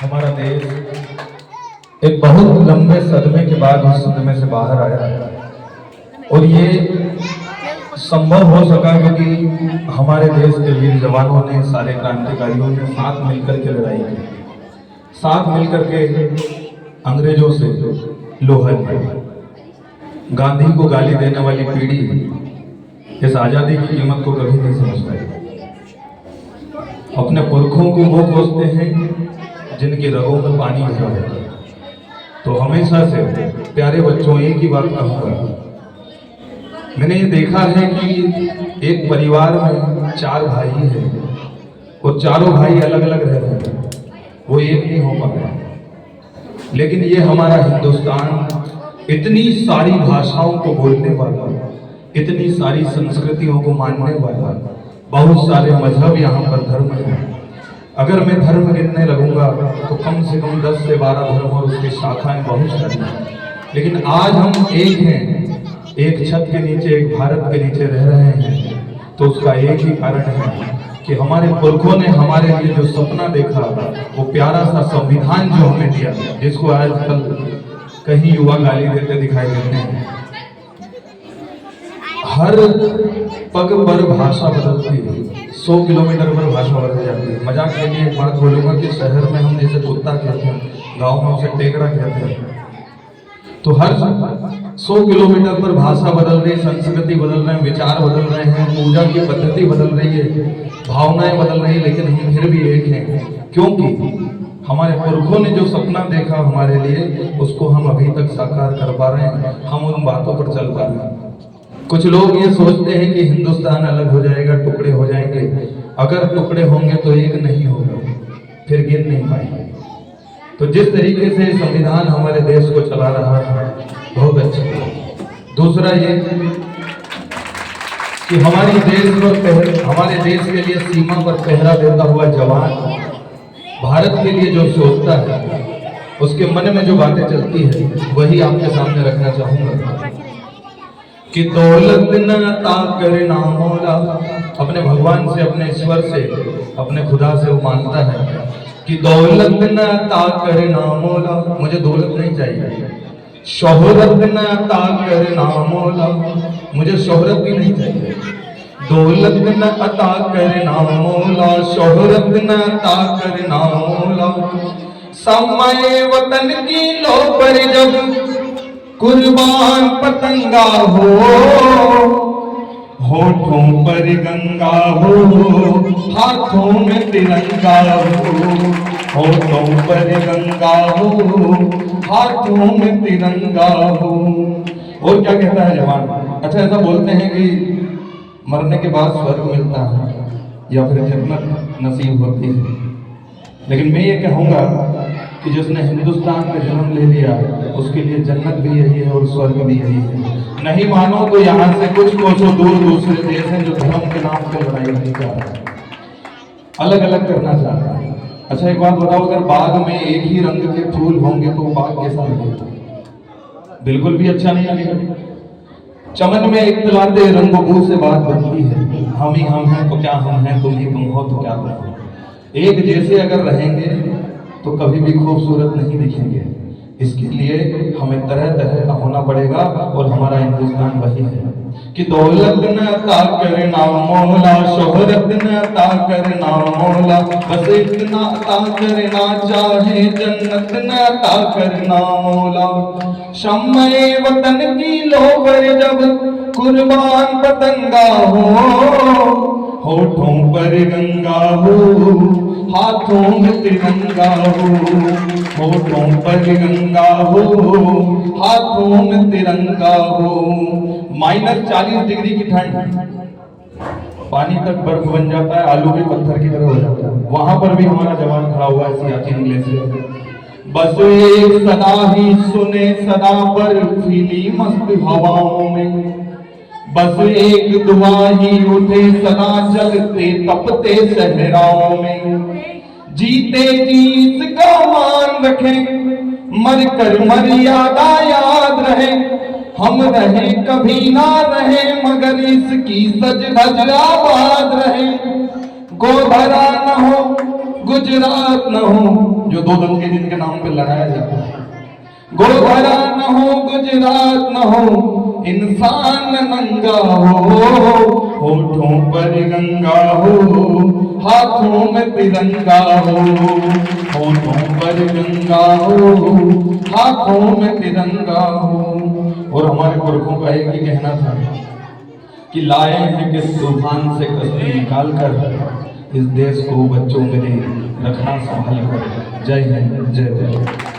हमारा देश एक बहुत लंबे सदमे के बाद उस सदमे से बाहर आया है और ये संभव हो सका क्योंकि हमारे देश के वीर जवानों ने, सारे क्रांतिकारियों ने साथ मिलकर के लड़ाई की, साथ मिलकर के अंग्रेजोअपने लोहा ली। गांधी को गाली देने वाली पीढ़ी इस आजादी की कीमत को कभी नहीं समझ पाई। अपने पुरखों को वो कोसते हैं जिनकी रगों में पानी भरा होता है। तो हमेशा से प्यारे बच्चों, एक ही बात कहूँगा, मैंने ये देखा है कि एक परिवार में 4 भाई हैं और चारों भाई अलग अलग रह रहे हैं, वो एक नहीं हो पा रहे। लेकिन ये हमारा हिंदुस्तान इतनी सारी भाषाओं को बोलने वाला, इतनी सारी संस्कृतियों को मानने वाला, बहुत सारे मजहब यहाँ पर धर्म है। अगर मैं धर्म गिनने लगूंगा तो कम से कम 10 से 12 धर्म और उसकी शाखाएं बहुत सारी हैं। लेकिन आज हम एक हैं, एक छत के नीचे, एक भारत के नीचे रह रहे हैं। तो उसका एक ही कारण है कि हमारे पुरखों ने हमारे लिए जो सपना देखा, वो प्यारा सा संविधान जो हमें दिया, जिसको आजकल कहीं युवा गाली देते दिखाई देते हैं। हर पग पर भाषा बदलती है, 100 किलोमीटर पर भाषा बदल जाती है। मजाक के लिए एक बात बोलूंगा कि शहर में हम जैसे कुत्ता कहते हैं, गाँव में उसे टेकड़ा कहते हैं। तो हर 100 किलोमीटर पर भाषा बदल रही, संस्कृति बदल रहे हैं, विचार बदल रहे हैं, पूजा की पद्धति बदल रही है, भावनाएं बदल रही है, लेकिन हम फिर भी एक हैं। क्योंकि हमारे पुरखों ने जो सपना देखा हमारे लिए, उसको हम अभी तक साकार कर पा रहे हैं, हम उन बातों पर चल पा रहे हैं। कुछ लोग ये सोचते हैं कि हिंदुस्तान अलग हो जाएगा, टुकड़े हो जाएंगे। अगर टुकड़े होंगे तो एक नहीं होगा, फिर गिन नहीं पाएंगे। तो जिस तरीके से संविधान हमारे देश को चला रहा है, बहुत अच्छा है। दूसरा ये कि हमारे देश के लिए सीमा पर पहरा देता हुआ जवान भारत के लिए जो सोचता है, उसके मन में जो बातें चलती है, वही आपके सामने रखना चाहूंगा कि दौलत न अता करे ना मौला। अपने भगवान से, अपने ईश्वर से, अपने खुदा से वो मांगता है कि दौलत न अता करे ना मौला, मुझे दौलत नहीं चाहिए। शोहरत न अता करे ना मौला, मुझे शोहरत भी नहीं चाहिए। दौलत न अता करे ना मौला, शोहरत न अता करे ना मौला। समय वतन की लो पर जब कुर्बान पतंगा हो, होठों पर गंगा हो, हाथों में तिरंगा हो। होठों पर गंगा हो, हाथों में तिरंगा हो। और क्या कहता है जवान? अच्छा, ऐसा बोलते हैं कि मरने के बाद स्वर्ग मिलता है या फिर जन्नत नसीब होती है। लेकिन मैं ये कहूँगा कि जिसने हिंदुस्तान में जन्म ले लिया, उसके लिए जन्नत भी यही है और स्वर्ग भी यही है। नहीं मानो तो यहाँ से कुछ कोसों दूर दूसरे देश हैं जो धर्म के नाम पर लड़ाई नहीं कर रहे, अलग अलग करना चाहता है। अच्छा, एक बात बताओ, अगर बाग में एक ही रंग के फूल होंगे तो बाग कैसा लगेगा? बिल्कुल भी अच्छा नहीं लगेगा। चमन में इख्तिलाते रंगों से बात बनती है। हम ही हम हैं तो क्या हम हैं, तुम ही तुम हो तो क्या तुम हो। एक जैसे अगर रहेंगे तो कभी भी खूबसूरत नहीं दिखेंगे। इसके लिए हमें तरह तरह का होना पड़ेगा और हमारा हिंदुस्तान वही है कि दौलत न अता करे ना मौला, शोहरत न अता करे ना मौला, बस इतना अता करे ना चाहे, जन्नत न अता करे ना मौला। शम्मे वतन की लो पर जब कुर्बान पतंगा हो, होठों पर गंगा हो, हाथों में तिरंगा हो। होठों पर गंगा हो, हाथों में तिरंगा हो। -40 डिग्री की ठंड, पानी तक बर्फ बन जाता है, आलू भी पत्थर की तरह हो जाता है। वहां पर भी हमारा जवान खड़ा हुआ है सियाचिन ग्लेशियर। बस एक सदा ही सुने, सदा बर्फीली मस्त हवाओं में। बस एक दुआ ही उठे, सदा जलते तपते सहराओं में। जीते जी इसका मान रखें, मर कर मर्यादा याद रहे। हम रहे कभी ना रहे, मगर इसकी सज धज आबाद रहे। गोधरा न हो गुजरात न हो, जो दो दल के जिनके नाम पे लड़ाया जाता है, गोधरा न हो गुजरात न हो, इंसान नंगा हो, होठों पर गंगा हो, हाथों में तिरंगा हो, होठों पर गंगा हो, हाथों में तिरंगा हो। और हमारे पुरखों का एक ही कहना था कि लाए हैं किस तूफान से कश्ती निकाल कर, इस देश को बच्चों मेरे रखना संभाल कर। जय हिंद, जय जय।